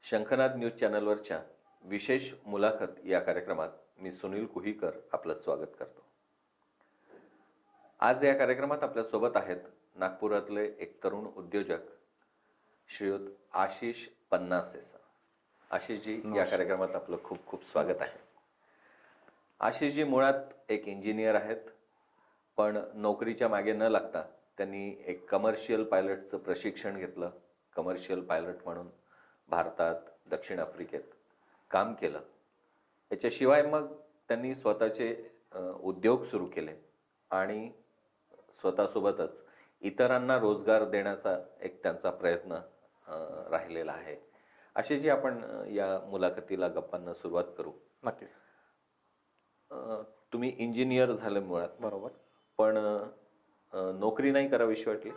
शंखनाद न्यूज चॅनलवरच्या विशेष मुलाखत या कार्यक्रमात मी सुनील कुहीकर आपलं स्वागत करतो. आज या कार्यक्रमात आपल्यासोबत आहेत नागपुरातले एक तरुण उद्योजक श्रीयुत आशिष पन्नासे सर. आशिषजी, या कार्यक्रमात आपलं खूप खूप स्वागत आहे. आशिषजी मुळात एक इंजिनियर आहेत, पण नोकरीच्या मागे न लागता त्यांनी एक कमर्शियल पायलटचं प्रशिक्षण घेतलं. कमर्शियल पायलट म्हणून भारतात, दक्षिण आफ्रिकेत काम केलं. याच्याशिवाय मग त्यांनी स्वतःचे उद्योग सुरू केले आणि स्वतःसोबतच इतरांना रोजगार देण्याचा एक त्यांचा प्रयत्न राहिलेला आहे. अशी जी आपण या मुलाखतीला गप्पांना सुरुवात करू. नक्कीच. तुम्ही इंजिनियर झाले मुळात, बरोबर. पण नोकरी नाही करावीशी वाटली?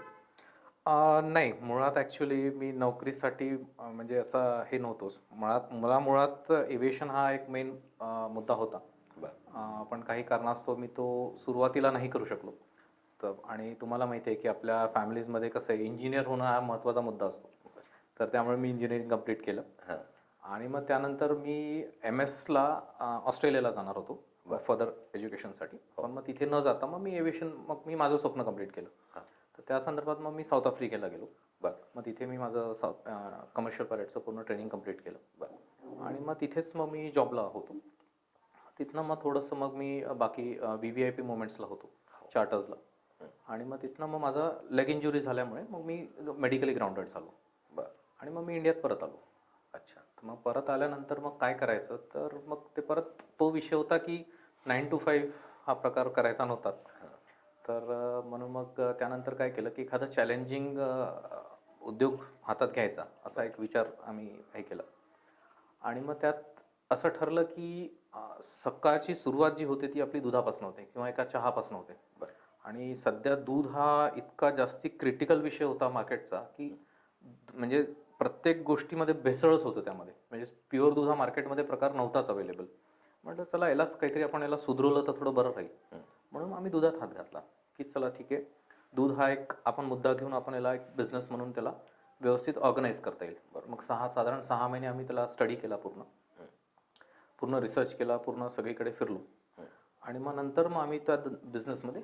नाही, मुळात ॲक्च्युली मी नोकरीसाठी म्हणजे असं हे नव्हतोच. मुळात एव्हिएशन हा एक मेन मुद्दा होता. पण काही कारणास्तव मी तो सुरुवातीला नाही करू शकलो. तर आणि तुम्हाला माहिती आहे की आपल्या फॅमिलीजमध्ये कसं आहे, इंजिनियर होणं हा महत्त्वाचा मुद्दा असतो. तर त्यामुळे मी इंजिनिअरिंग कंप्लीट केलं. आणि मग त्यानंतर मी MS ला ऑस्ट्रेलियाला जाणार होतो फर्दर एज्युकेशनसाठी. पण मग तिथे न जाता मग मी माझं स्वप्न कंप्लीट केलं. तर त्या संदर्भात मग मी साऊथ आफ्रिकेला गेलो. मग तिथे मी माझं कमर्शियल पायलटचं पूर्ण ट्रेनिंग कंप्लीट केलं. आणि मग तिथेच मग मी जॉबला होतो. तिथनं मग थोडंसं मग मी बाकी VVIP मुवमेंट्सला होतो, चार्टर्सला. आणि मग तिथनं मग माझा लेग इंजुरी झाल्यामुळे मग मी मेडिकली ग्राउंडेड झालो. आणि मग मी इंडियात परत आलो. अच्छा. तर मग परत आल्यानंतर मग काय करायचं, तर मग ते परत तो विषय होता की 9 to 5 हा प्रकार करायचा नव्हताच. तर म्हणून मग त्यानंतर काय केलं की एखादा चॅलेंजिंग उद्योग हातात घ्यायचा असा एक विचार आम्ही हे केला. आणि मग त्यात असं ठरलं की सकाळची सुरुवात जी होते ती आपली दुधापासून होते किंवा एका चहापासून होते. आणि सध्या दूध हा इतका जास्ती क्रिटिकल विषय होता मार्केटचा की म्हणजे प्रत्येक गोष्टीमध्ये भेसळच होतं त्यामध्ये. म्हणजे प्युअर दूध हा मार्केटमध्ये प्रकार नव्हताच अवेलेबल. म्हटलं चला यालाच काहीतरी आपण याला सुधरवलं तर थोडं बरं राहील. म्हणून आम्ही दुधात हात घातला की चला ठीक आहे, दूध हा एक आपण मुद्दा घेऊन आपण याला एक बिझनेस म्हणून त्याला व्यवस्थित ऑर्गनाईज करता येईल. मग साधारण 6 महिने आम्ही त्याला स्टडी केला, पूर्ण रिसर्च केला, पूर्ण सगळीकडे फिरलो. आणि मग नंतर मग आम्ही त्या बिझनेसमध्ये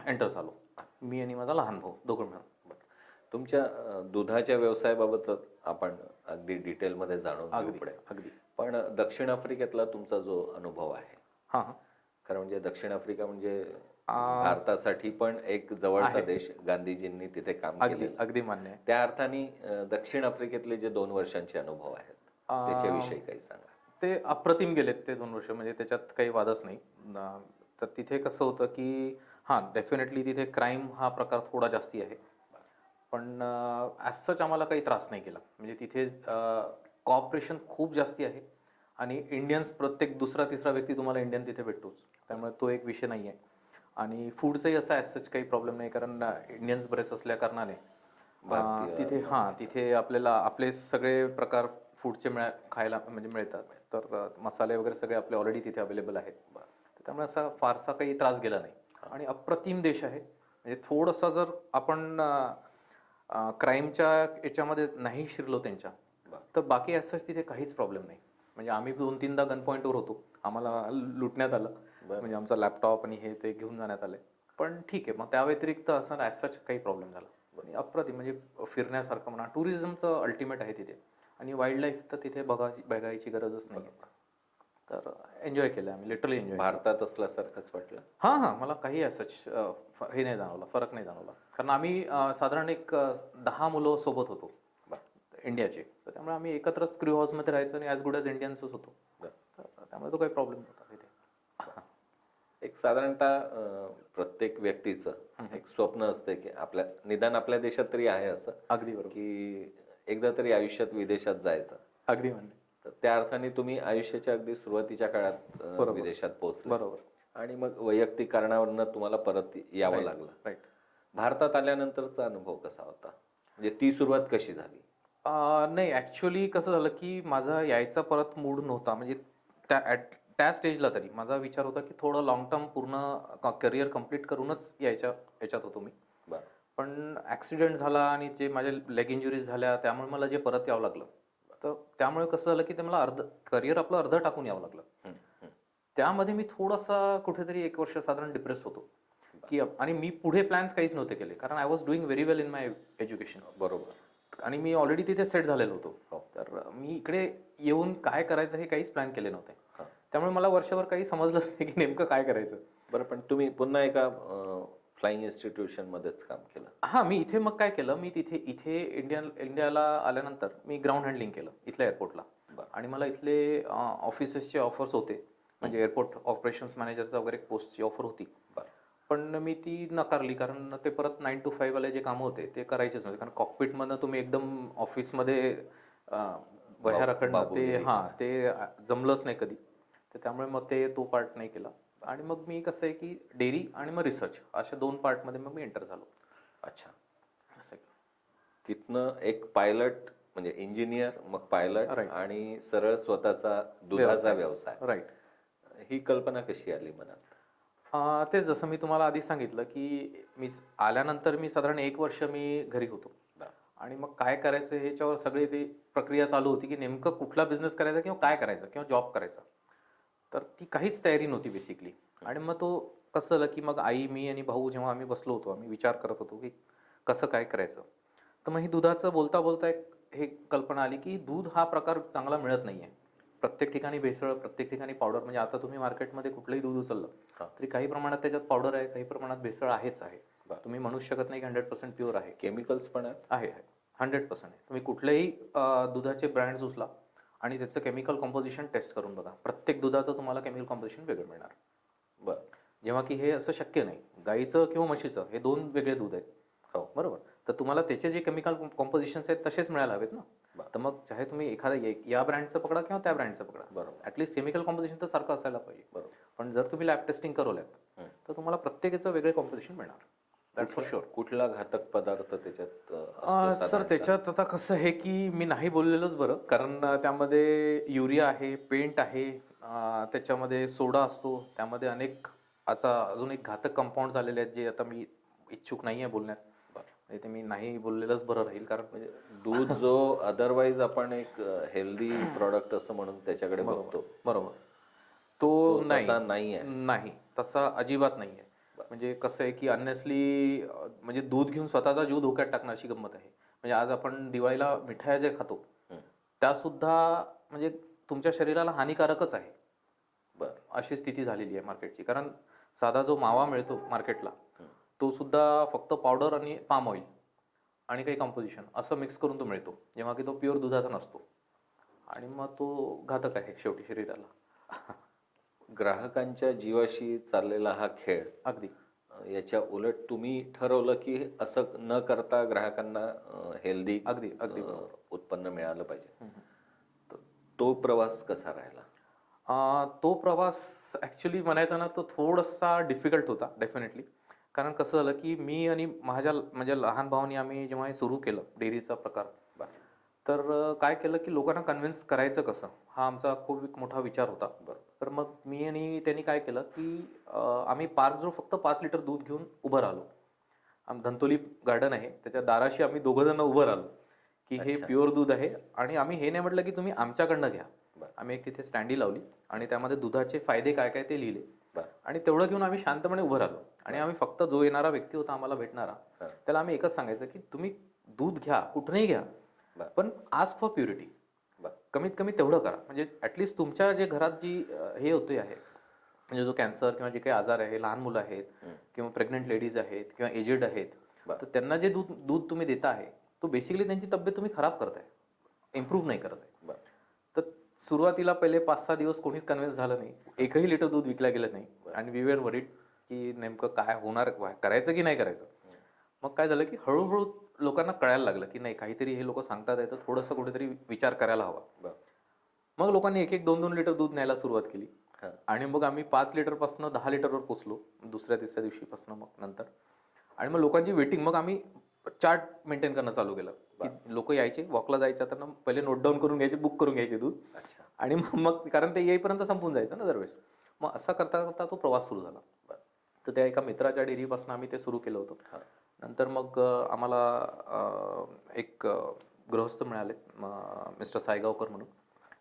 एंटर झालो, मी आणि माझा लहान भाऊ दोघं मिळून. तुमच्या दुधाच्या व्यवसायाबाबत आपण अगदी डिटेलमध्ये जाणून घेऊ पुढे. अगदी. पण दक्षिण आफ्रिकेतला तुमचा जो अनुभव आहे, हां. खरं म्हणजे दक्षिण आफ्रिका म्हणजे भारतासाठी पण एक जवळचा देश. गांधीजींनी तिथे काम केलं. अगदी मान्य आहे. त्या अर्थाने दक्षिण आफ्रिकेतले जे 2 वर्षांचे अनुभव आहेत त्याच्याविषयी काही सांगा. ते अप्रतिम गेलेत ते 2 वर्ष, म्हणजे त्याच्यात काही वादच नाही. तर तिथे कसं होतं की डेफिनेटली तिथे क्राईम हा प्रकार थोडा जास्ती आहे. पण ॲज सच आम्हाला काही त्रास नाही केला. म्हणजे तिथे कॉपरेशन खूप जास्ती आहे आणि इंडियन्स प्रत्येक दुसरा-तिसरा व्यक्ती तुम्हाला इंडियन तिथे भेटतोच. त्यामुळे तो एक विषय नाही आहे. आणि फूडचाही असा ॲज सच काही प्रॉब्लेम नाही, कारण इंडियन्स बरेच असल्या कारणाने तिथे आपल्याला आपले सगळे प्रकार फूडचे खायला म्हणजे मिळतात. तर मसाले वगैरे सगळे आपले ऑलरेडी तिथे अवेलेबल आहेत. त्यामुळे असा फारसा काही त्रास गेला नाही. आणि अप्रतिम देश आहे. म्हणजे थोडंसं जर आपण क्राईमच्या याच्यामध्ये नाही शिरलो त्यांच्या, तर बाकी असंच तिथे काहीच प्रॉब्लेम नाही. म्हणजे आम्ही 2-3दा गन पॉईंटवर होतो, आम्हाला लुटण्यात आलं. म्हणजे आमचा लॅपटॉप आणि हे ते घेऊन जाण्यात आले. पण ठीक आहे, मग त्या व्यतिरिक्त असं ॲज सच काही प्रॉब्लेम झाला. अप्रतिम म्हणजे फिरण्यासारखं म्हणा, टुरिझमचं अल्टिमेट आहे तिथे. आणि वाईल्ड लाईफ तर तिथे बघायची गरजच नाही. तर एन्जॉय केलं आम्ही, लिटरली एन्जॉय. भारतात असल्यासारखंच वाटलं? मला काही असंच हे नाही जाणवलं, फरक नाही जाणवला. कारण आम्ही साधारण एक 10 मुलं सोबत होतो इंडियाचे. तर त्यामुळे आम्ही एकत्रच क्रू हाऊसमध्ये राहायचो आणि ॲज गुड ॲज इंडियन्सच होतो. तर त्यामुळे तो काही प्रॉब्लेम नव्हता तिथे. एक साधारणतः प्रत्येक व्यक्तीचं एक स्वप्न असते की निदान आपल्या देशात तरी आहे असं, अगदी बरोबर, की एकदा तरी आयुष्यात विदेशात जायचं. अगदी मान्य. तर त्या अर्थाने तुम्ही आयुष्याच्या अगदी सुरुवातीच्या काळात विदेशात पोहोचले. बरोबर. आणि मग वैयक्तिक कारणावरनं तुम्हाला परत यावं लागलं. राईट. भारतात भारतात आल्यानंतरचा अनुभव कसा होता? म्हणजे ती सुरुवात कशी झाली? नाही, ॲक्च्युअली कसं झालं की माझा यायचा परत मूड नव्हता. म्हणजे त्या स्टेजला तरी माझा विचार होता की थोडं लाँग टर्म पूर्ण करिअर कंप्लीट करूनच याच्यात होतो मी. पण ॲक्सिडेंट झाला आणि जे माझ्या लेग इंजुरीज झाल्या, त्यामुळे मला जे परत यावं लागलं. तर त्यामुळे कसं झालं की ते मला करिअर आपलं अर्ध टाकून यावं लागलं. हं, हं. त्यामध्ये मी थोडासा कुठेतरी 1 वर्ष साधारण डिप्रेस होतो, की आणि मी पुढे प्लॅन्स काहीच नव्हते केले. कारण I was doing very well in my education. बरोबर. आणि मी ऑलरेडी तिथे सेट झालेलो होतो. तर मी इकडे येऊन काय करायचं हे काहीच प्लॅन केले नव्हते. हां. त्यामुळे मला वर्षभर काही समजलंच नाही की नेमकं काय करायचं. बरं, पण तुम्ही पुन्हा एका फ्लाइंग इन्स्टिट्यूशनमध्येच काम केलं. हां, मी इथे मग काय केलं, मी इथे इंडियाला आल्यानंतर मी ग्राउंड हँडलिंग केलं इथल्या एअरपोर्टला. बरं. आणि मला इथले ऑफिसेसचे ऑफर्स होते. म्हणजे एअरपोर्ट ऑपरेशन्स मॅनेजरचा वगैरे पोस्टची ऑफर होती. बरं. पण मी ती नकारली, कारण ते परत 9 to 5 वाले जे कामं होते ते करायचेच नव्हते. कारण कॉकपिटमधनं तुम्ही एकदम ऑफिसमध्ये वह्या रखडणं ते बाबूगिरी. ते जमलंच नाही कधी. तर त्यामुळे मग तो पार्ट नाही केला. आणि मग मी कसं आहे की डेअरी आणि मग रिसर्च अशा 2 पार्टमध्ये मग मी एंटर झालो. अच्छा. असं आहे. तिथनं एक पायलट म्हणजे इंजिनियर, मग पायलट Right. आणि सरळ स्वतःचा दुधाचा व्यवसाय. राईट. ही कल्पना कशी आली मनात? तेच जसं मी तुम्हाला आधी सांगितलं की मी आल्यानंतर मी साधारण 1 वर्ष मी घरी होतो. बरं. आणि मग काय करायचं ह्याच्यावर सगळी ती प्रक्रिया चालू होती की नेमकं कुठला बिझनेस करायचा किंवा काय करायचं किंवा जॉब करायचा. तर ती काहीच तयारी नव्हती बेसिकली. आणि मग तो कसं झालं की मग आई, मी आणि भाऊ जेव्हा आम्ही बसलो होतो, आम्ही विचार करत होतो की कसं काय करायचं. तर मग ही दुधाचं बोलता बोलता एक हे कल्पना आली की दूध हा प्रकार चांगला मिळत नाहीये. प्रत्येक ठिकाणी भेसळ, प्रत्येक ठिकाणी पावडर. म्हणजे आता तुम्ही मार्केटमध्ये कुठलंही दूध उचललं हां. तरी काही प्रमाणात त्याच्यात पावडर आहे, काही प्रमाणात भेसळ आहेच आहे. बरं. तुम्ही म्हणूच शकत नाही की 100% प्युअर आहे. केमिकल्स पण आहेत. आहे, आहे. 100% आहे. तुम्ही कुठलेही दुधाचे ब्रँड्स उचला आणि त्याचं केमिकल कंपोझिशन टेस्ट करून बघा. प्रत्येक दुधाचं तुम्हाला केमिकल कंपोझिशन वेगळं मिळणार. बरं. जेव्हा की हे असं शक्य नाही. गाईचं किंवा म्हशीचं हे 2 वेगळे दूध आहेत. हो. बरोबर. तर तुम्हाला त्याचे जे केमिकल कंपोझिशन्स आहेत तसेच मिळायला हवेत ना. बरं. तर मग चाहे तुम्ही एखाद्या या ब्रँडचं पकडा किंवा त्या ब्रँडचं पकडा. बरोबर. ॲटलीस्ट केमिकल कंपोझिशन तर सारखं असायला पाहिजे. बरोबर. पण जर तुम्ही लॅब टेस्टिंग करवल्यात तर तुम्हाला प्रत्येकाचं वेगळे कंपोझिशन मिळणार. That's for sure. कुठला घातक पदार्थ त्याच्यात असतो सर साधारणतः? त्याच्यात आता कसं आहे की मी नाही बोललेलोच बरं. कारण त्यामध्ये युरिया आहे, पेंट आहे, त्याच्यामध्ये सोडा असतो. त्यामध्ये अनेक आता अजून एक घातक कंपाऊंड आलेले आहेत जे आता मी इच्छुक नाही आहे बोलण्यात. म्हणजे ते मी नाही बोललेलंच बरं राहील. कारण म्हणजे दूध जो अदरवाईज आपण एक हेल्दी प्रॉडक्ट असं म्हणून त्याच्याकडे बघतो, बरोबर. तो तो तसा नाहीये. नाही, तसा अजिबात नाहीये. म्हणजे कसं आहे की अननेसली म्हणजे दूध घेऊन स्वतःचा जीव धोक्यात टाकणं अशी गंमत आहे. म्हणजे आज आपण दिवाळीला मिठाया जे खातो हं. त्यासुद्धा म्हणजे तुमच्या शरीराला हानिकारकच आहे. बरं. अशी स्थिती झालेली आहे मार्केटची. कारण साधा जो मावा मिळतो मार्केटला हं. तो सुद्धा फक्त पावडर आणि पाम ऑइल आणि काही कंपोजिशन असं मिक्स करून तो मिळतो. जेव्हा की तो प्युअर दुधाचा नसतो. आणि मग तो घातक आहे शेवटी शरीराला. ग्राहकांच्या जीवाशी चाललेला हा खेळ, अगदी. याच्या उलट तुम्ही ठरवलं की असं न करता ग्राहकांना हेल्दी अगदी बरोबर. उत्पन्न मिळालं पाहिजे. हं, हं. तर तो प्रवास कसा राहिला? तो प्रवास ॲक्च्युली म्हणायचा ना तो थोडासा डिफिकल्ट होता डेफिनेटली. कारण कसं झालं की मी आणि माझ्या म्हणजे लहान भावाने आम्ही जेव्हा हे सुरू केलं डेअरीचा प्रकार, तर काय केलं की लोकांना कन्व्हिन्स करायचं कसं हा आमचा खूप एक मोठा विचार होता. तर मग मी आणि त्यांनी काय केलं की आम्ही पार्क जो फक्त 5 लिटर दूध घेऊन उभं राहिलो. धंतोली गार्डन आहे त्याच्या दाराशी आम्ही दोघं जण उभं राहिलो की हे अच्छा. प्युअर दूध आहे. आणि आम्ही हे नाही म्हटलं की तुम्ही आमच्याकडनं घ्या. बरं. आम्ही एक तिथे स्टँडी लावली आणि त्यामध्ये दुधाचे फायदे काय काय ते लिहिले. बरं. आणि तेवढं घेऊन आम्ही शांतपणे उभं राहिलो. आणि आम्ही फक्त जो येणारा व्यक्ती होता आम्हाला भेटणारा हां. त्याला आम्ही एकच सांगायचं की तुम्ही दूध घ्या कुठूनही घ्या, बरं. पण आस्क फॉर प्युरिटी. बरं. कमीत कमी तेवढं करा. म्हणजे ॲटलिस्ट तुमच्या जे घरात जी हे होते आहे म्हणजे जो कॅन्सर किंवा जे काही आजार आहे, लहान मुलं आहेत किंवा प्रेग्नंट लेडीज आहेत किंवा एजेड आहेत, तर त्यांना जे दूध तुम्ही देता आहे तो बेसिकली त्यांची तब्येत तुम्ही खराब करताय, इम्प्रूव्ह नाही करत आहे. तर सुरुवातीला पहिले 5-6 दिवस कोणीच कन्व्हिन्स झालं नाही. 1ही लिटर दूध विकलं गेलं नाही. आणि वी वर वरीड की नेमकं काय होणार, करायचं की नाही करायचं. मग काय झालं की हळूहळू लोकांना कळायला लागलं की नाही काहीतरी हे लोक सांगतात आहे तर थोडंसं कुठेतरी विचार करायला हवा. मग लोकांनी 1-1, 2-2 लिटर दूध न्यायला सुरुवात केली. आणि मग आम्ही 5 लिटरपासून 10 लिटरवर पोचलो दुसऱ्या-तिसऱ्या दिवशीपासून मग नंतर. आणि मग लोकांची वेटिंग, मग आम्ही चार्ट मेंटेन करणं चालू केलं की लोक यायचे वॉकला जायचं तर पहिले नोट डाऊन करून घ्यायचे, बुक करून घ्यायचे दूध. आणि मग कारण ते येईपर्यंत संपून जायचं ना दरवेळेस. मग असा करता करता तो प्रवास सुरू झाला. तर त्या एका मित्राच्या डेअरीपासून आम्ही ते सुरू केलं होतं. नंतर मग आम्हाला एक गृहस्थ मिळाले मिस्टर सायगावकर म्हणून.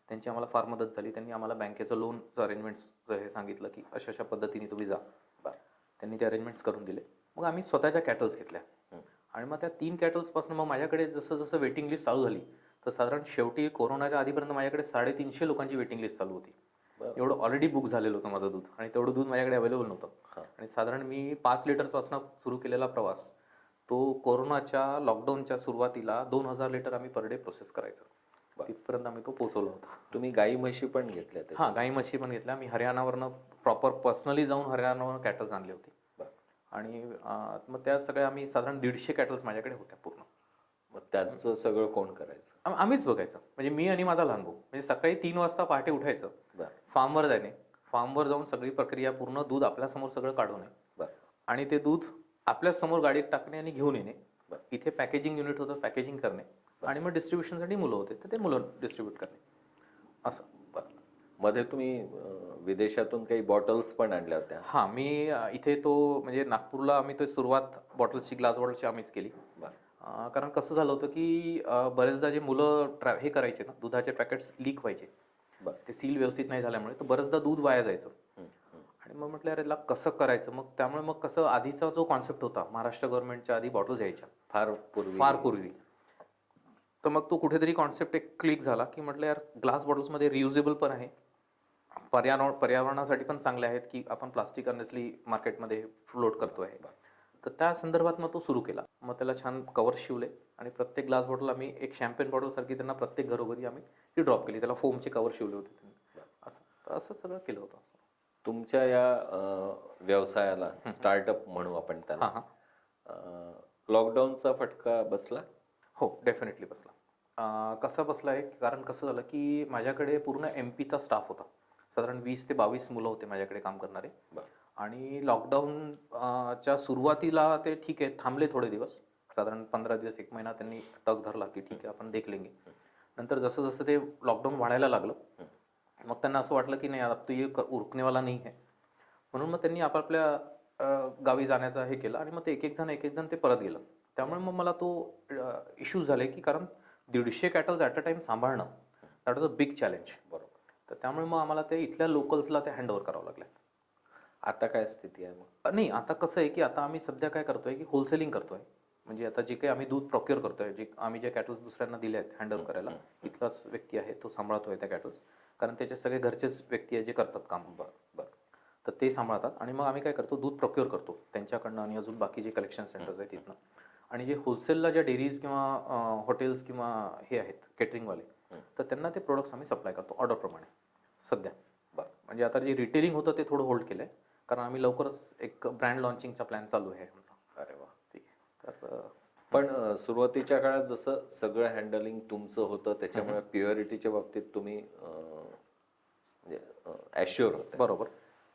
त्यांची आम्हाला फार मदत झाली. त्यांनी आम्हाला बँकेचं लोनचं अरेंजमेंट्सचं हे सांगितलं की अशा अशा पद्धतीने तुम्ही जा. त्यांनी ते अरेंजमेंट्स करून दिले. मग आम्ही स्वतःच्या कॅटल्स घेतल्या आणि मग त्या 3 कॅटल्सपासून मग माझ्याकडे जसं जसं वेटिंग लिस्ट चालू झाली तर साधारण शेवटी कोरोनाच्या आधीपर्यंत माझ्याकडे 350 लोकांची वेटिंग लिस्ट चालू होती. एवढं ऑलरेडी बुक झालेलं होतं माझं दूध आणि तेवढं दूध माझ्याकडे अवेलेबल नव्हतं. आणि साधारण मी 5 लिटर्सपासून सुरू केलेला प्रवास तो कोरोनाच्या लॉकडाऊनच्या सुरुवातीला 2000 लिटर आम्ही पर डे प्रोसेस करायचो. तिथपर्यंत आम्ही तो पोहोचवला होता. तुम्ही गाई म्हशी पण घेतल्या हां, गाई म्हशी पण घेतल्या. मी हरियाणावरनं प्रॉपर पर्सनली जाऊन हरियाणावरून कॅटल्स आणले होते आणि मग त्या सगळ्या आम्ही साधारण 150 कॅटल्स माझ्याकडे होत्या पूर्ण. मग त्यांचं सगळं कोण करायचं? आम्हीच बघायचं. म्हणजे मी आणि माझा लहान भाऊ. म्हणजे सकाळी 3 वाजता पहाटे उठायचं, फार्मवर जाणे, फार्मवर जाऊन सगळी प्रक्रिया पूर्ण दूध आपल्यासमोर सगळं काढवणे आणि ते दूध आपल्यासमोर गाडीत टाकणे आणि घेऊन येणे. इथे पॅकेजिंग युनिट होतं, पॅकेजिंग करणे आणि मग डिस्ट्रीब्युशनसाठी मुलं होते तर ते मुलं डिस्ट्रीब्यूट करणे असं. मध्ये तुम्ही विदेशातून काही बॉटल्स पण आणल्या होत्या? हां, मी इथे तो म्हणजे नागपूरला आम्ही तो सुरुवात बॉटल्सची, ग्लास बॉटल्सची आम्हीच केली. कारण कसं झालं होतं की बरेचदा जे मुलं हे करायचे ना, दुधाचे पॅकेट्स लीक व्हायचे. ते सील व्यवस्थित नाही झाल्यामुळे तर बरेचदा दूध वाया जायचं. आणि मग म्हटलं अरे कसं करायचं. मग त्यामुळे मग कसं आधीचा जो कॉन्सेप्ट होता, महाराष्ट्र गव्हर्नमेंटच्या आधी बॉटल्स यायच्या फार पूर्वी. तर मग तो कुठेतरी कॉन्सेप्ट एक क्लिक झाला की म्हटलं यार ग्लास बॉटल्समध्ये रियुजेबल पण आहे, पर्यावरणासाठी पण चांगले आहेत की आपण प्लास्टिक अनेसली मार्केटमध्ये फ्लोट करतोय. तर त्या संदर्भात मग तो सुरू केला. मग त्याला छान कवर शिवले आणि प्रत्येक ग्लास बॉटल आम्ही एक शॅम्पेन बॉटल सारखी त्यांना प्रत्येक घरोघरी आम्ही ती ड्रॉप केली. त्याला फोमचे कवर शिवले होते. असं सगळं केलं होतं. तुमच्या या व्यवसायाला स्टार्टअप म्हणू आपण त्याला, लॉकडाऊनचा फटका बसला? हो, डेफिनेटली बसला. कसा बसला आहे कारण कसं झालं की माझ्याकडे पूर्ण MP चा स्टाफ होता. साधारण 20 ते 22 मुलं होते माझ्याकडे काम करणारे. आणि लॉकडाऊनच्या सुरुवातीला ते ठीक आहे थांबले थोडे दिवस, साधारण 15 दिवस 1 महिना त्यांनी तग धरला की ठीक आहे आपण देख लेंगे. नंतर जसं जसं ते लॉकडाऊन वाढायला लागलं मग त्यांना असं वाटलं की नाही आता तो ये उरकणेवाला नाही आहे. म्हणून मग त्यांनी आपापल्या गावी जाण्याचं हे केलं आणि मग ते एक एक जण ते परत गेलं. त्यामुळे मग मला तो इश्यूज झाले की कारण 150 कॅटल्स ॲट अ टाइम सांभाळणं that was a big challenge. तर त्यामुळे मग आम्हाला ते इथल्या लोकल्सला ते हँडओव्हर करावं लागलं. आता काय स्थिती आहे मग? नाही, आता कसं आहे की आता आम्ही सध्या काय करतोय की होलसेलिंग करतोय. म्हणजे आता जे काही आम्ही दूध प्रोक्युअर करतोय, जे आम्ही जे कॅटल्स दुसऱ्यांना दिले आहेत हँडओव्हर करायला, इथलाच व्यक्ती आहे तो सांभाळतोय त्या कॅटल्स. कारण त्याचे सगळे घरचेच व्यक्ती आहे जे करतात काम. तर ते सांभाळतात आणि मग आम्ही काय करतो दूध प्रोक्युअर करतो त्यांच्याकडनं आणि अजून बाकी जे कलेक्शन सेंटर्स आहेत तिथनं. आणि जे होलसेलला ज्या डेअरीज किंवा हॉटेल्स किंवा हे आहेत केटरिंगवाले तर त्यांना ते प्रोडक्ट्स आम्ही सप्लाय करतो ऑर्डरप्रमाणे सध्या. म्हणजे आता जे रिटेलिंग होतं ते थोडं होल्ड केलं आहे कारण आम्ही लवकरच एक ब्रँड लॉन्चिंगचा प्लॅन चालू आहे आमचा. अरे वा, ठीक आहे. तर पण सुरुवातीच्या काळात जसं सगळं हँडलिंग तुमचं होतं त्याच्यामुळे प्युअरिटीच्या बाबतीत तुम्ही म्हणजे ॲश्युअर होते. बरोबर.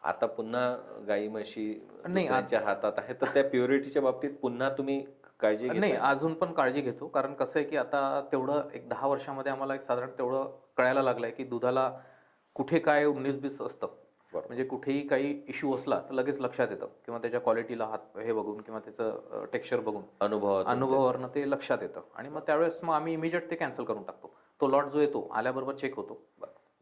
आता पुन्हा गाई म्हशी दुसऱ्यांच्या हातात आहे तर त्या प्युरिटीच्या बाबतीत पुन्हा तुम्ही काळजी नाही, अजून पण काळजी घेतो कारण कसं आहे की आता तेवढं एक 10 वर्षामध्ये आम्हाला एक साधारण तेवढं कळायला लागलंय की दुधाला कुठे काय 19-20 असतं. म्हणजे कुठेही काही इश्यू असला तर लगेच लक्षात येतं किंवा त्याच्या क्वालिटीला हात हे बघून किंवा त्याचं टेक्स्चर बघून अनुभवावरनं ते लक्षात येतं आणि मग त्यावेळेस मग आम्ही इमिजिएट ते कॅन्सल करून टाकतो. तो लॉट जो येतो आल्याबरोबर चेक होतो.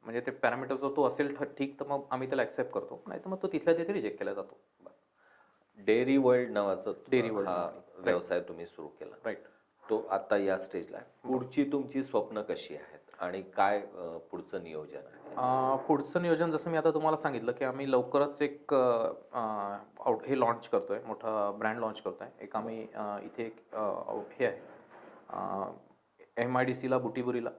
म्हणजे ते पॅरामीटर जर तो असेल ठीक तर मग आम्ही त्याला ॲक्सेप्ट करतो, नाही तर मग तो तिथल्या तिथे रिजेक्ट केला जातो. डेअरी वर्ल्ड नावाचा वर्ल्ड हा व्यवसाय तुम्ही सुरू केला. राईट. तो आता या स्टेजला आहे. पुढची तुमची स्वप्न कशी आहेत आणि काय पुढचं नियोजन आहे? पुढचं नियोजन जसं मी आता तुम्हाला सांगितलं की आम्ही लवकरच एक हे लॉन्च करतोय, मोठा ब्रँड लॉन्च करतोय. एक आम्ही इथे हे आहे MIDCला बुटीबुरीला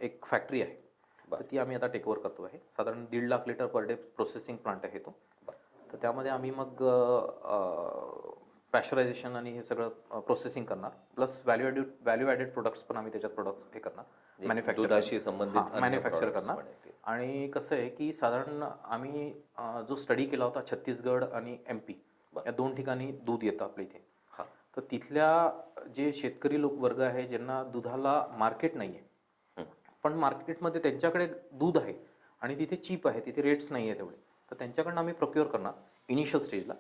एक फॅक्टरी आहे तर ती आम्ही आता टेकओव्हर करतो आहे. साधारण 1.5 lakh litre per day processing plant आहे तो. तर त्यामध्ये आम्ही मग पॅश्चरायझेशन आणि हे सगळं प्रोसेसिंग करणार प्लस व्हॅल्यू ॲडेड प्रोडक्ट्स पण आम्ही त्याच्यात प्रोडक्ट हे करणार, मॅन्युफॅक्चर करणार. आणि कसं आहे की साधारण आम्ही जो स्टडी केला होता छत्तीसगड आणि MP या 2 ठिकाणी दूध येतं आपल्या इथे. तर तिथल्या जे शेतकरी वर्ग आहे ज्यांना दुधाला मार्केट नाही आहे पण मार्केटमध्ये त्यांच्याकडे दूध आहे आणि तिथे चीप आहे, तिथे रेट्स नाही आहे तेवढे, तर त्यांच्याकडनं आम्ही प्रोक्युअर करणार इनिशियल स्टेजला.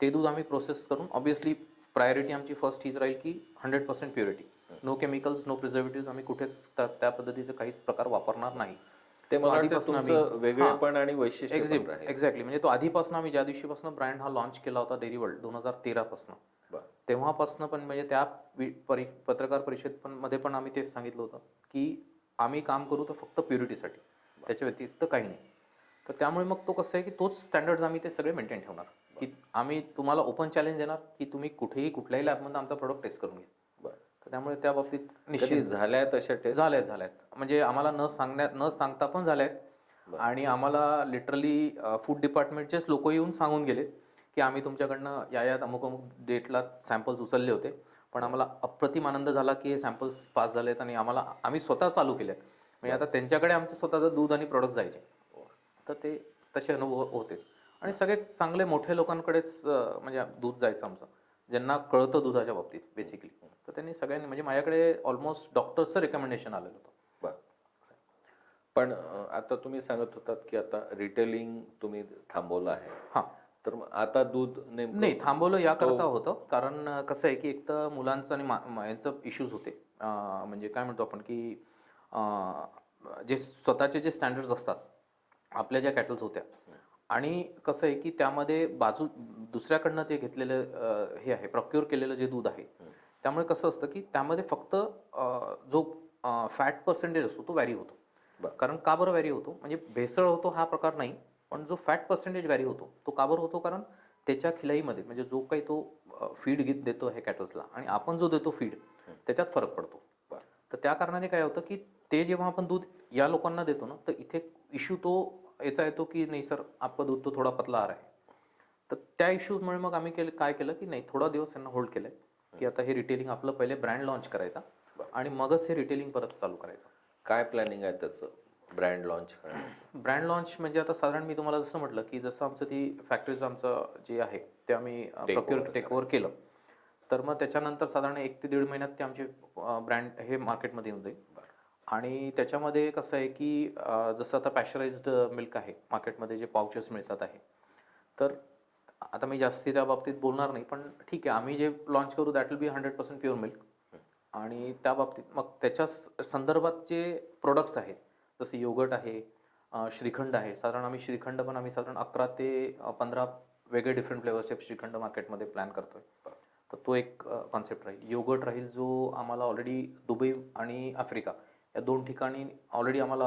ते दूध आम्ही प्रोसेस करून ऑब्व्हियसली प्रायोरिटी आमची फर्स्ट हीच राहील की 100% purity. No chemicals, no preservative, आम्ही कुठेच त्या पद्धतीचे काहीच प्रकार वापरणार नाही. ते मला वाटतं आधीपासून तुमचं वेगळेपण आणि वैशिष्ट्य पण राहील. एक्झॅक्टली, म्हणजे तो आधीपासून आम्ही ज्या दिवशीपासून ब्रँड हा लॉन्च केला होता डेअरी वर्ल्ड 2013 पासून, बरं. तेव्हापासून पण म्हणजे त्या पत्रकार परिषद पण मध्ये पण आम्ही तेच सांगितलं होतं की आम्ही काम करू तर फक्त प्युरिटीसाठी, त्याच्या व्यतिरिक्त काही नाही. तर त्यामुळे मग तो कसं आहे की तोच स्टँडर्ड्स आम्ही ते सगळे मेंटेन ठेवणार, की आम्ही तुम्हाला ओपन चॅलेंज देणार की तुम्ही कुठेही कुठल्याही लॅबमधून आमचा प्रोडक्ट टेस्ट करून घ्या. बरं. तर त्यामुळे त्या बाबतीत कधी निश्चित झाल्या तशा टेस्ट? झाल्यात म्हणजे आम्हाला न सांगता पण झाल्यात आणि आम्हाला लिटरली फूड डिपार्टमेंटचेच लोक येऊन सांगून गेले की आम्ही तुमच्याकडनं या अमुक अमुक डेटला सॅम्पल्स उचलले होते, पण आम्हाला अप्रतिम आनंद झाला की हे सॅम्पल्स पास झालेत आणि आम्ही स्वतः चालू केलेत. म्हणजे आता त्यांच्याकडे आमचं स्वतःचं दूध आणि प्रोडक्ट जायचे, तर ते तसे अनुभव होते. आणि सगळे चांगले मोठे लोकांकडेच म्हणजे दूध जायचं आमचं, ज्यांना कळतं दुधाच्या बाबतीत बेसिकली. तर त्यांनी सगळ्यांनी म्हणजे माझ्याकडे ऑलमोस्ट डॉक्टर्सचं रेकमेंडेशन आलेलं होतं. बरं. पण आता तुम्ही सांगत होतात की आता रिटेलिंग तुम्ही थांबवलं आहे. हां. तर मग आता दूध नेमकं नाही, थांबवलं याकरता होतं कारण कसं आहे की एक तर मुलांचं आणि यांचं इश्यूज होते. म्हणजे काय म्हणतो आपण की जे स्वतःचे जे स्टँडर्ड्स असतात आपल्या ज्या कॅटल्स होत्या, आणि कसं आहे की त्यामध्ये दुसऱ्याकडनं ते घेतलेलं हे आहे, प्रॉक्युअर केलेलं जे दूध आहे, त्यामुळे कसं असतं की त्यामध्ये फक्त जो फॅट पर्सेंटेज असतो तो व्हॅरी होतो. कारण का बरं व्हॅरी होतो, म्हणजे भेसळ होतो हा प्रकार नाही, पण जो फॅट पर्सेंटेज व्हॅरी होतो तो का बरं होतो, कारण त्याच्या खिलाईमध्ये म्हणजे जो काही तो फीड देतो हे कॅटल्सला आणि आपण जो देतो फीड, त्याच्यात फरक पडतो. तर त्या कारणाने काय होतं की ते जेव्हा आपण दूध या लोकांना देतो ना, तर इथे इश्यू तो याचा येतो की नाही सर, आपका दूध तो थोडा पतला आ रहा है. तर त्या इश्यूमुळे मग आम्ही काय केलं की नाही, थोडा दिवस त्यांना होल्ड केलंय की आता हे रिटेलिंग आपलं पहिले ब्रँड लॉन्च करायचा आणि मगच हे रिटेलिंग परत चालू करायचं. काय प्लॅनिंग आहे त्याचं ब्रँड लॉन्च करण्याचं? ब्रँड लॉन्च म्हणजे आता साधारण मी तुम्हाला जसं म्हटलं की जसं आमचं ती फॅक्टरीज आमचं जे आहे ते आम्ही टेक ओव्हर केलं, तर मग त्याच्यानंतर साधारण 1 ते 1.5 महिन्यात ते आमचे ब्रँड हे मार्केटमध्ये येऊन जाईल. आणि त्याच्यामध्ये कसं आहे की जसं आता पॅश्चराइज्ड मिल्क आहे मार्केटमध्ये, जे पाउचेस मिळतात आहे, तर आता मी जास्ती त्या बाबतीत बोलणार नाही, पण ठीक आहे, आम्ही जे लॉन्च करू that will be 100% pure milk. आणि त्या बाबतीत मग त्याच्या संदर्भात जे प्रोडक्ट्स आहेत, जसं योगर्ट आहे, श्रीखंड आहे, साधारण आम्ही श्रीखंड पण आम्ही साधारण 11 ते 15 वेगळे डिफरंट फ्लेवर्सचे श्रीखंड मार्केटमध्ये प्लॅन करतोय. तर तो एक कॉन्सेप्ट राहील. योगर्ट राहील, जो आम्हाला ऑलरेडी दुबई आणि आफ्रिका या 2 ठिकाणी ऑलरेडी आम्हाला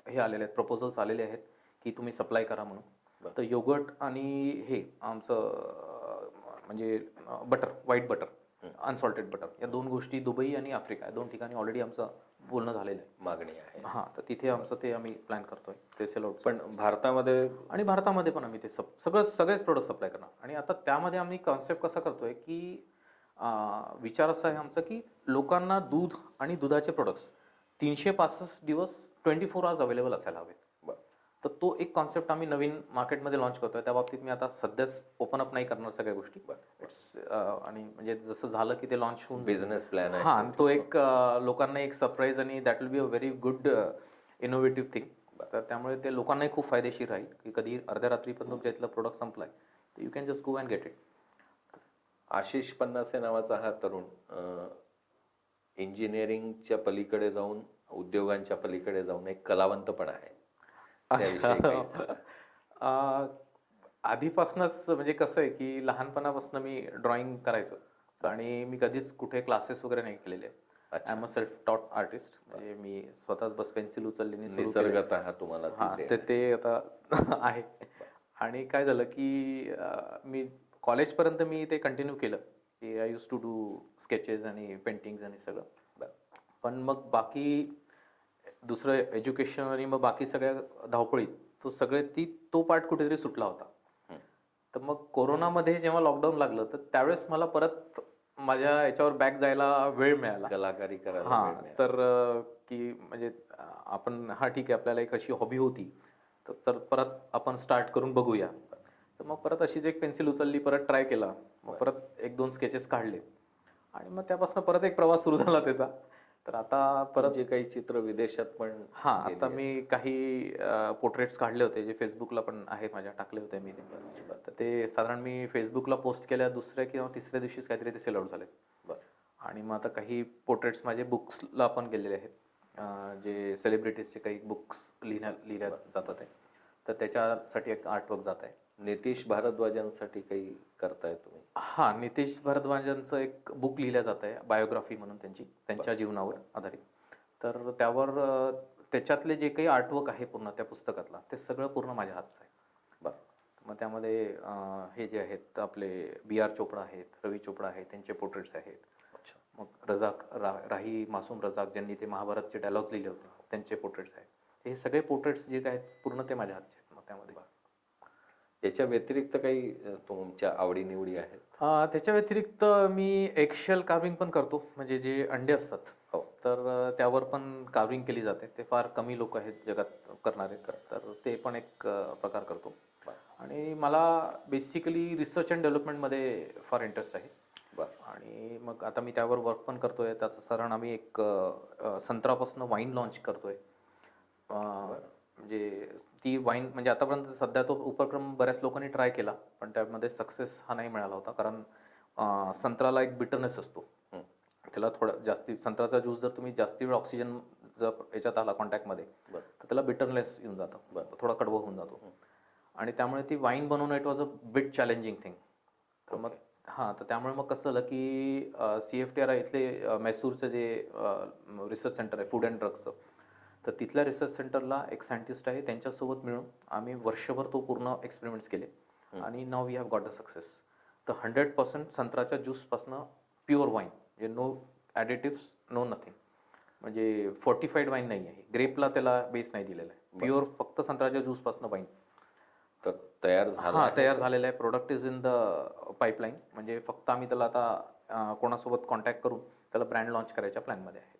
हे आलेले आहेत, प्रपोजल्स आलेले आहेत की तुम्ही सप्लाय करा म्हणून. तर योगर्ट आणि हे आमचं म्हणजे butter, white butter, unsalted butter, या 2 गोष्टी दुबई आणि आफ्रिका या 2 ठिकाणी ऑलरेडी आमचं बोलणं झालेलं आहे, मागणी आहे. हां. तर तिथे आमचं ते आम्ही प्लॅन करतोय ते सेल आउट. पण भारतामध्ये आणि भारतामध्ये पण आम्ही ते सगळेच प्रोडक्ट सप्लाय करणार. आणि आता त्यामध्ये आम्ही कॉन्सेप्ट कसा करतोय की विचार असा आहे आमचा की लोकांना दूध आणि दुधाचे प्रोडक्ट्स 365 दिवस 24 आवर्स अवेलेबल असायला हवेत. तर तो एक कॉन्सेप्ट आम्ही नवीन मार्केटमध्ये लॉन्च करतोय. त्या बाबतीत मी आता सध्याच ओपन अप नाही करणार सगळ्या गोष्टी. आणि म्हणजे जसं झालं की ते लॉन्च होऊन बिझनेस प्लॅन आहे. हां, तो एक लोकांना एक सरप्राईज आणि that will be a very good innovative thing. तर त्यामुळे ते लोकांनाही खूप फायदेशीर राहील की कधी अर्ध्या रात्री पण तुमच्या इथलं प्रोडक्ट संपलाय तर you can just go and get it. Ashish Pannase नावाचा हा तरुण इंजिनिअरिंगच्या पलीकडे जाऊन, उद्योगांच्या पलीकडे जाऊन एक कलावंत पण आहे. त्याविषयी काही सांगा. आधीपासूनच म्हणजे कसं आहे की लहानपणापासून मी ड्रॉइंग करायचो आणि मी कधीच कुठे क्लासेस वगैरे नाही केलेले. आय एम अ सेल्फ टॉट आर्टिस्ट. म्हणजे मी स्वतःच बस पेन्सिल उचलली आणि सुरू केलं. निसर्गतः तुम्हाला हां, ते आता आहे. आणि काय झालं की मी कॉलेजपर्यंत मी ते कंटिन्यू केलं की I use to do sketches आणि पेंटिंग्स आणि सगळं. पण मग बाकी दुसरं एज्युकेशन आणि मग बाकी सगळ्या धावपळीत तो पार्ट कुठेतरी सुटला होता. तर मग कोरोनामध्ये जेव्हा लॉकडाऊन लागलं तर त्यावेळेस मला परत माझ्या याच्यावर बॅक जायला वेळ मिळाला. कलाकारी करायला हां, वेळ मिळाला. तर की म्हणजे आपण ठीक आहे, आपल्याला एक अशी हॉबी होती, तर परत आपण स्टार्ट करून बघूया. तर मग परत अशीच एक पेन्सिल उचलली, परत ट्राय केला, मग परत 1-2 स्केचेस काढले आणि मग त्यापासून परत एक प्रवास सुरू झाला त्याचा. तर आता परत जे काही चित्र विदेशात पण हां, आता मी काही पोर्ट्रेट्स काढले होते, जे Facebookला पण आहे माझ्या, टाकले होते मी ते. तर ते साधारण मी Facebookला पोस्ट केल्या दुसऱ्या किंवा तिसऱ्या दिवशीच काहीतरी ते सेल आउट झाले. आणि मग आता काही पोर्ट्रेट्स माझे बुक्सला पण गेलेले आहेत. जे सेलिब्रिटीजचे काही बुक्स लिहिल्या जातात आहे, तर त्याच्यासाठी एक आर्टवर्क जात आहे. नितीश भारद्वाजांसाठी काही करताय तुम्ही? हां, नितेश भारद्वाजांचं एक बुक लिहिलं जात आहे, बायोग्राफी म्हणून त्यांच्या जीवनावर आधारित. तर त्यावर त्याच्यातले जे काही आर्टवर्क आहे पूर्ण त्या पुस्तकातला, ते सगळं पूर्ण माझ्या हातचं आहे. बरं. मग त्यामध्ये हे जे आहेत आपले B.R. चोपडा आहेत, रवी चोपडा आहेत, त्यांचे पोर्ट्रेट्स आहेत. अच्छा. मग राही मासूम रजाक ज्यांनी ते महाभारतचे डायलॉग्स लिहिले होते, त्यांचे पोर्ट्रेट्स आहेत. हे सगळे पोर्ट्रेट्स जे काय आहेत पूर्ण ते माझ्या हातचे आहेत. मग त्यामध्ये याच्या व्यतिरिक्त काही तुमच्या आवडीनिवडी आहेत? त्याच्या व्यतिरिक्त मी एक्शेल कार्विंग पण करतो, म्हणजे जे अंडे असतात. हो. तर त्यावर पण कार्विंग केली जाते. ते फार कमी लोक आहेत जगात करणारे, तर ते पण एक प्रकार करतो. आणि मला बेसिकली रिसर्च अँड डेव्हलपमेंटमध्ये फार इंटरेस्ट आहे. आणि मग आता मी त्यावर वर्क पण करतोय. त्याचं साधारण आम्ही एक संत्रापासून वाईन लॉन्च करतोय. म्हणजे ती वाईन म्हणजे आतापर्यंत सध्या तो उपक्रम बऱ्याच लोकांनी ट्राय केला, पण त्यामध्ये सक्सेस हा नाही मिळाला होता. कारण संत्र्याला एक बिटरनेस असतो. त्याला थोडा जास्ती संत्र्याचा ज्यूस जर तुम्ही जास्ती वेळ ऑक्सिजन जर याच्यात आला कॉन्टॅक्टमध्ये, तर त्याला बिटरनेस येऊन जातं, थोडा कडवं होऊन जातो. आणि त्यामुळे ती वाईन बनवणं it was a bit challenging thing. तर मग तर त्यामुळे मग कसं झालं की CFTR इथले मैसूरचं जे रिसर्च सेंटर आहे फूड अँड ड्रग्सचं, तर तिथल्या रिसर्च सेंटरला एक सायंटिस्ट आहे, त्यांच्यासोबत मिळून आम्ही वर्षभर तो पूर्ण एक्सपेरिमेंट्स केले. आणि now we have got a success. तर 100% संत्र्याच्या ज्यूसपासनं प्युअर वाईन, म्हणजे नो ॲडिटिव्स, नो नथिंग. म्हणजे फोर्टिफाईड वाईन नाही आहे, ग्रेपला त्याला बेस नाही दिलेला आहे, प्युअर फक्त संत्र्याच्या ज्यूसपासनं वाईन. तर तयार झाला? तयार झालेला आहे. Product is in the pipeline. म्हणजे फक्त आम्ही त्याला आता कोणासोबत कॉन्टॅक्ट करून त्याला ब्रँड लॉन्च करायच्या प्लॅनमध्ये आहे.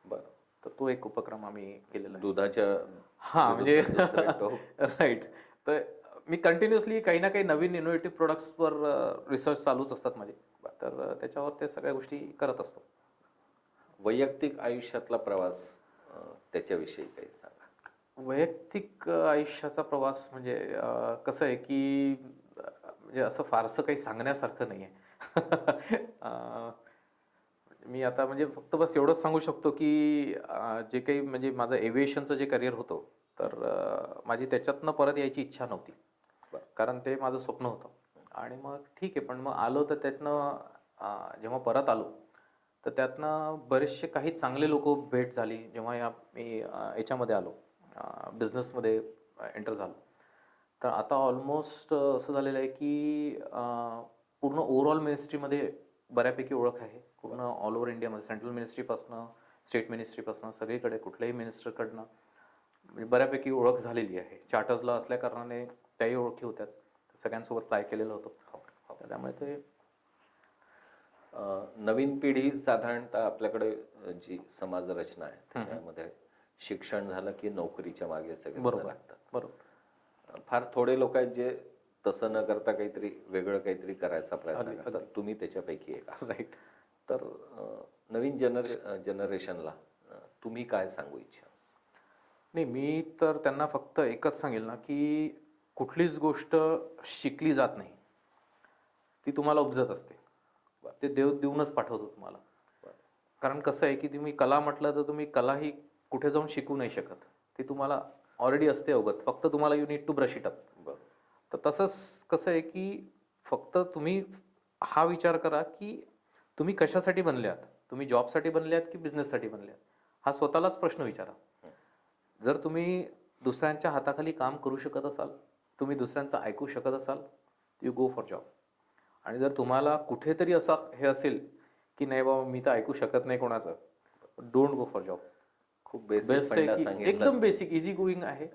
बरं. तर तो एक उपक्रम आम्ही केलेला आहे. दुधाच्या म्हणजे दुसरे टोक. राईट. तर मी कंटिन्युअसली काही ना काही नवीन इनोव्हेटिव्ह प्रोडक्ट्सवर रिसर्च चालूच असतात माझे. तर त्याच्यावर ते सगळ्या गोष्टी करत असतो. वैयक्तिक आयुष्यातला प्रवास, त्याच्याविषयी काही सांगा. वैयक्तिक आयुष्याचा प्रवास म्हणजे कसं आहे की म्हणजे असं फारसं काही सांगण्यासारखं नाही आहे. मी आता म्हणजे फक्त बस एवढंच सांगू शकतो की जे काही म्हणजे माझं एव्हिएशनचं जे करिअर होतं, तर माझी त्याच्यातनं परत यायची इच्छा नव्हती. कारण ते माझं स्वप्न होतं. आणि मग ठीक आहे, पण मग आलो तर त्यातनं जेव्हा परत आलो, तर त्यातनं बरेचसे काही चांगले लोक भेट झाली. जेव्हा मी याच्यामध्ये आलो, बिझनेसमध्ये एंटर झालो, तर आता ऑलमोस्ट असं झालेलं आहे की पूर्ण ओव्हरऑल मिनिस्ट्रीमध्ये बऱ्यापैकी ओळख आहे. पूर्ण ऑल ओव्हर इंडियामध्ये सेंट्रल मिनिस्ट्रीपासनं, स्टेट मिनिस्ट्रीपासनं सगळीकडे कुठल्याही मिनिस्टरकडनं म्हणजे बऱ्यापैकी ओळख झालेली आहे. चार्टर्सला असल्या कारणाने त्याही ओळखी होत्याच. सगळ्यांसोबत ट्राय केलेलं होतं. तर त्यामुळे ते नवीन पिढी साधारणतः आपल्याकडे जी समाज रचना आहे त्याच्यामध्ये शिक्षण झालं की नोकरीच्या मागे सगळे लागतात. बरोबर. फार थोडे लोक आहेत जे तसं न करता काहीतरी वेगळं काहीतरी करायचा प्रयत्न करतात. तुम्ही त्याच्यापैकी एक आहात. राईट. तर नवीन जनरेशनला तुम्ही काय सांगू इच्छा? नाही, मी तर त्यांना फक्त एकच सांगेल ना की कुठलीच गोष्ट शिकली जात नाही, ती तुम्हाला उपजत असते. ते देव देऊनच पाठवतो तुम्हाला. कारण कसं आहे की तुम्ही कला म्हटलं तर तुम्ही कला ही कुठे जाऊन शिकू नाही शकत. ती तुम्हाला ऑलरेडी असते अवगत, फक्त तुम्हाला you need to brush it up. तर तसंच कसं आहे की फक्त तुम्ही हा विचार करा की तुम्ही कशासाठी बनले आहात. तुम्ही जॉबसाठी बनले आहात की बिझनेससाठी बनले आहात, हा स्वतःलाच प्रश्न विचारा. जर तुम्ही दुसऱ्यांच्या हाताखाली काम करू शकत असाल, तुम्ही दुसऱ्यांचं ऐकू शकत असाल, यू गो फॉर जॉब. आणि जर तुम्हाला कुठेतरी असं हे असेल की नाही बाबा मी तर ऐकू शकत नाही कोणाचं, डोंट गो फॉर जॉब. खूप बेस्ट आहे की एकदम बेसिक इझी गोईंग आहे.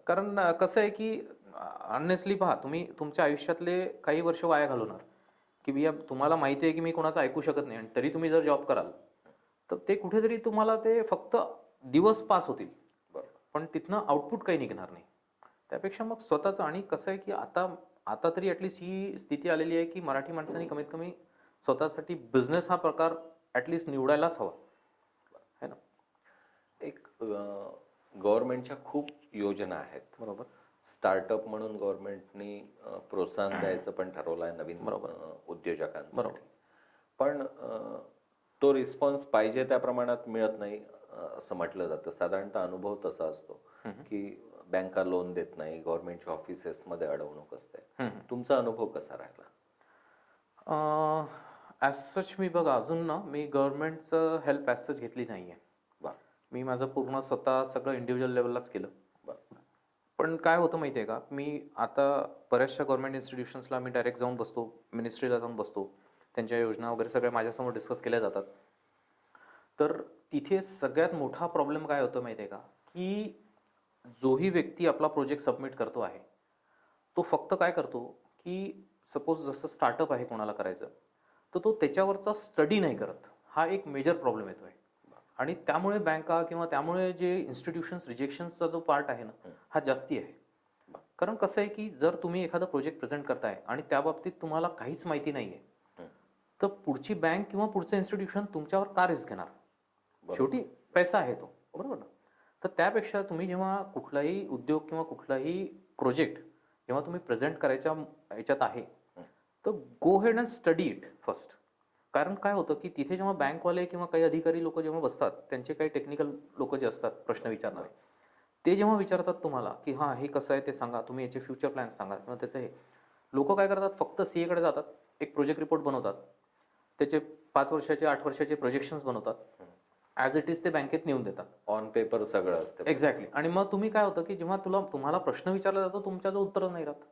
कारण कसं आहे की ऑनेस्टली पहा, तुम्ही तुमच्या आयुष्यातले काही वर्ष वाया घालवणार की तुम्हाला माहिती आहे की मी कोणाचं ऐकू शकत नाही, आणि तरी तुम्ही जर जॉब कराल तर ते कुठेतरी तुम्हाला ते फक्त दिवस पास होतील, पण तिथनं आउटपुट काही निघणार नाही. त्यापेक्षा मग स्वतःचं. आणि कसं आहे की आता तरी ॲटलिस्ट ही स्थिती आलेली आहे की मराठी माणसांनी कमीत कमी स्वतःसाठी बिझनेस हा प्रकार ॲटलिस्ट निवडायलाच हवा है ना. एक गव्हर्नमेंटच्या खूप योजना आहेत. बरोबर. स्टार्टअप म्हणून गव्हर्नमेंटनी प्रोत्साहन द्यायचं पण ठरवलं आहे नवीन उद्योजकांसाठी. पण तो रिस्पॉन्स पाहिजे त्या प्रमाणात मिळत नाही असं म्हटलं जातं. साधारणतः अनुभव तसा असतो की बँका लोन देत नाही, गव्हर्नमेंटच्या ऑफिसेसमध्ये अडवणूक असते. तुमचा अनुभव कसा राहिला? ॲज सच मी बघा अजून ना मी गव्हर्नमेंटचं हेल्प ॲज सच घेतली नाही आहे. वा मी माझं पूर्ण स्वतः सगळं इंडिव्हिज्युअल लेवललाच केलं. वा पण काय होतं माहिती आहे का, मी आता बऱ्याचशा गव्हर्नमेंट इन्स्टिट्यूशन्सला मी डायरेक्ट जाऊन बसतो, मिनिस्ट्रीला जाऊन बसतो. त्यांच्या योजना वगैरे सगळ्या माझ्यासमोर डिस्कस केल्या जातात. तर तिथे सगळ्यात मोठा प्रॉब्लेम काय होतो माहिती आहे का, की जोही व्यक्ती आपला प्रोजेक्ट सबमिट करतो आहे, तो फक्त काय करतो, की सपोज जसं स्टार्टअप आहे कोणाला करायचं, तर तो त्याच्यावरचा स्टडी नाही करत. हा एक मेजर प्रॉब्लेम येतो आहे. आणि त्यामुळे बँका किंवा त्यामुळे जे इन्स्टिट्यूशन्स रिजेक्शन्सचा जो पार्ट आहे ना, हा जास्ती आहे. कारण कसं आहे, की जर तुम्ही एखादा प्रोजेक्ट प्रेझेंट करताय आणि त्या बाबतीत तुम्हाला काहीच माहिती नाही आहे, तर पुढची बँक किंवा पुढचं इन्स्टिट्यूशन तुमच्यावर का रिस्क घेणार? शेवटी पैसा आहे तो, बरोबर ना? तर त्यापेक्षा तुम्ही जेव्हा कुठलाही उद्योग किंवा कुठलाही प्रोजेक्ट जेव्हा तुम्ही प्रेझेंट करायच्या याच्यात आहे, तर go ahead and study it first. कारण काय होतं, की तिथे जेव्हा बँकवाले किंवा काही अधिकारी लोक जेव्हा बसतात, त्यांचे काही टेक्निकल लोक जे असतात प्रश्न विचारणारे, ते जेव्हा विचारतात तुम्हाला, की हां हे कसं आहे ते सांगा, तुम्ही याचे फ्युचर प्लॅन्स सांगा किंवा त्याचं हे, लोक काय करतात, फक्त सीएकडे जातात, एक प्रोजेक्ट रिपोर्ट बनवतात, त्याचे 5 वर्षाचे 8 वर्षाचे प्रोजेक्शन्स बनवतात, ॲज इट इज ते बँकेत नेऊन देतात. ऑन पेपर सगळं असतं. एक्झॅक्टली. आणि मग तुम्ही काय होतं, की जेव्हा तुम्हाला प्रश्न विचारला जातो, तुमच्याजवळ उत्तर नाही राहत.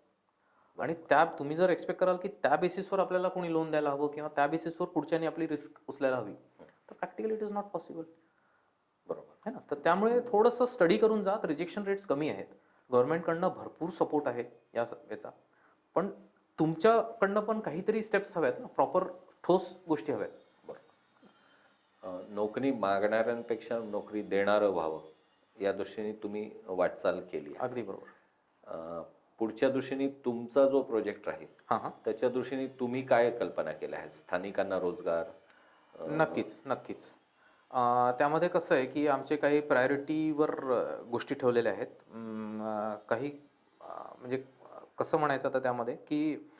आणि तुम्ही जर एक्सपेक्ट कराल, की त्या बेसिसवर आपल्याला कोणी लोन द्यायला हवं किंवा त्या बेसिसवर पुढच्यानी आपली रिस्क उचलायला हवी, तर practically it is not possible. बरोबर. है ना? तर त्यामुळे थोडंसं स्टडी करून जा. रिजेक्शन रेट्स कमी आहेत. गव्हर्नमेंटकडनं भरपूर सपोर्ट आहे याचा. पण तुमच्याकडनं पण काहीतरी स्टेप्स हव्यात ना, प्रॉपर ठोस गोष्टी हव्यात. नोकरी मागणाऱ्यांपेक्षा नोकरी देणारं व्हावं या दृष्टीने तुम्ही वाटचाल केली आहे. अगदी बरोबर. पुढच्या दृष्टीने तुमचा जो प्रोजेक्ट राहील हां, हां. त्याच्या दृष्टीने तुम्ही काय कल्पना केल्या आहेत? स्थानिकांना रोजगार? नक्कीच. त्यामध्ये कसं आहे, की आमचे काही प्रायोरिटीवर गोष्टी ठेवलेल्या आहेत. काही म्हणजे कसं म्हणायचं आता त्यामध्ये, की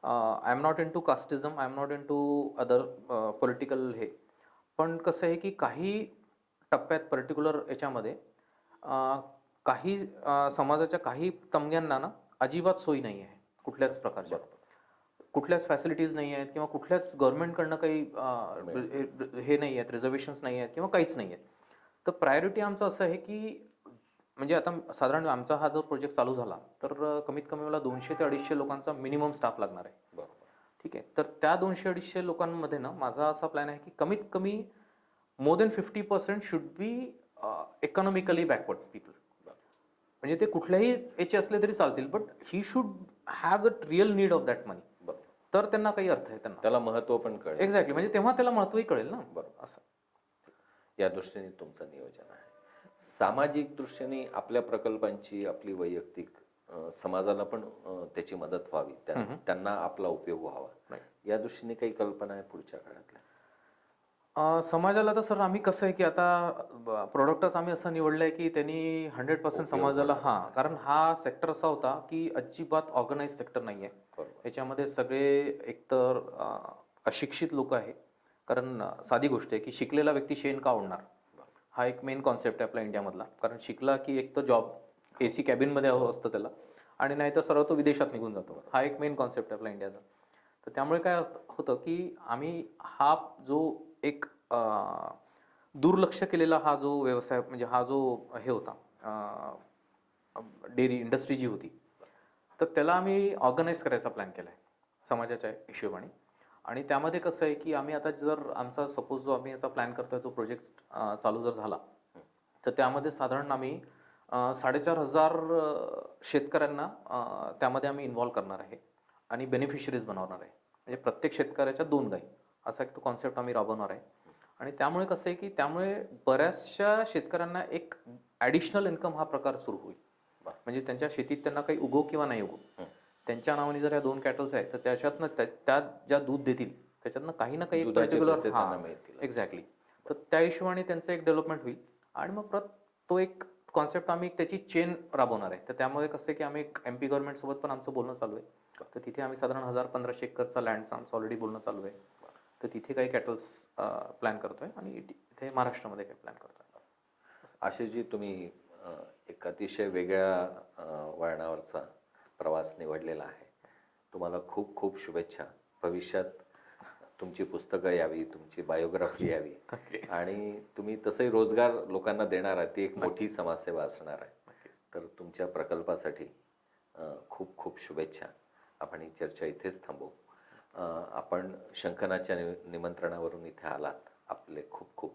I am not into casteism, I am not into other political हे. पण कसं आहे, की काही टप्प्यात पर्टिक्युलर याच्यामध्ये काही समाजाच्या काही तमग्यांना ना अजिबात सोयी नाही आहे कुठल्याच प्रकारच्या. कुठल्याच फॅसिलिटीज नाही आहेत किंवा कुठल्याच गव्हर्नमेंटकडनं काही हे नाही आहेत, रिझर्वेशन्स नाही आहेत किंवा काहीच नाही आहेत. तर प्रायोरिटी आमचं असं आहे, की म्हणजे आता साधारण आमचा हा जो प्रोजेक्ट चालू झाला, तर कमीत कमी मला 200 ते 250 लोकांचा मिनिमम स्टाफ लागणार आहे. बरोबर. ठीक आहे. तर त्या 200-250 लोकांमध्ये ना माझा असा प्लॅन आहे, की कमीत कमी more than 50% should be economically backward people. म्हणजे ते कुठल्याही याचे असले तरी चालतील, but he should have the real need of that money. तर त्यांना काही अर्थ आहे, त्याला महत्व पण कळेल. एक्झॅक्टली. म्हणजे तेव्हा त्याला महत्वही कळेल ना. बरोबर. असं या दृष्टीने तुमचं नियोजन आहे. सामाजिक दृष्टीने आपल्या प्रकल्पांची आपली वैयक्तिक समाजाला पण त्याची मदत व्हावी, त्यांना आपला उपयोग व्हावा, या दृष्टीने काही कल्पना आहे पुढच्या काळातल्या? समाजाला तर सर आम्ही कसं आहे, की आता प्रोडक्टच आम्ही असं निवडलंय, की त्यांनी 100% समाजाला, कारण हा सेक्टर असा होता, की अजिबात ऑर्गनाइज सेक्टर नाहीये. याच्यामध्ये सगळे एकतर अशिक्षित लोक आहे. कारण साधी गोष्ट आहे, की शिकलेला व्यक्ती शेण का ओढणार, हा एक मेन कॉन्सेप्ट आहे आपल्या इंडियामधला. कारण शिकला की एक तर जॉब AC कॅबिनमध्ये हवं असतं त्याला, आणि नाही तर सरळ तो विदेशात निघून जातो. हा एक मेन कॉन्सेप्ट आहे आपल्या इंडियाचा. तर त्यामुळे काय होतं, की आम्ही हा जो एक दुर्लक्ष केलेला हा जो व्यवसाय, म्हणजे हा जो हे होता, डेअरी इंडस्ट्री जी होती, तर त्याला आम्ही ऑर्गनाईज करायचा प्लॅन केला आहे समाजाच्या हिशोबाने. आणि त्यामध्ये कसं आहे, की आम्ही आता जर आमचा सपोज जो आम्ही आता प्लॅन करतोय तो प्रोजेक्ट चालू जर झाला, तर त्यामध्ये साधारण आम्ही 4,500 शेतकऱ्यांना त्यामध्ये आम्ही इन्व्हॉल्व करणार आहे आणि बेनिफिशरीज बनवणार आहे. म्हणजे प्रत्येक शेतकऱ्याच्या 2 गायी, असा एक तो कॉन्सेप्ट आम्ही राबवणार आहे. आणि त्यामुळे कसं आहे, की त्यामुळे बऱ्याचशा शेतकऱ्यांना एक ॲडिशनल इन्कम हा प्रकार सुरू होईल. म्हणजे त्यांच्या शेतीत त्यांना काही उगो किंवा नाही उगो, त्यांच्या नावाने जर या 2 कॅटल्स आहेत, तर त्याच्यातनं त्या ज्या दूध देतील त्याच्यातनं काही ना काही पर्टिक्युलर, एक्झॅक्टली. तर त्या हिशोबाने त्यांचं एक डेव्हलपमेंट होईल. आणि मग परत तो एक कॉन्सेप्ट आम्ही त्याची चेन राबवणार आहे. तर त्यामुळे कसं आहे, की आम्ही एक MP गव्हर्नमेंट सोबत पण आमचं बोलणं चालू आहे. तर तिथे आम्ही साधारण 1,000-1,500 एकरचा लँडचं आमचं ऑलरेडी बोलणं चालू आहे. तर तिथे काही कॅटल्स प्लॅन करतोय आणि इथे महाराष्ट्रामध्ये काही प्लॅन करतोय. आशिषजी, तुम्ही एक अतिशय वेगळ्या वळणावरचा प्रवास निवडलेला आहे. तुम्हाला खूप खूप शुभेच्छा. भविष्यात तुमची पुस्तकं यावी, तुमची बायोग्राफी यावी आणि तुम्ही तसंही रोजगार लोकांना देणार आहात. ती एक मोठी समाजसेवा असणार आहे. तर तुमच्या प्रकल्पासाठी खूप खूप शुभेच्छा. आपण ही चर्चा इथेच थांबवू. आपण शंखनाच्या निमंत्रणावरून इथे आलात, आपले खूप खूप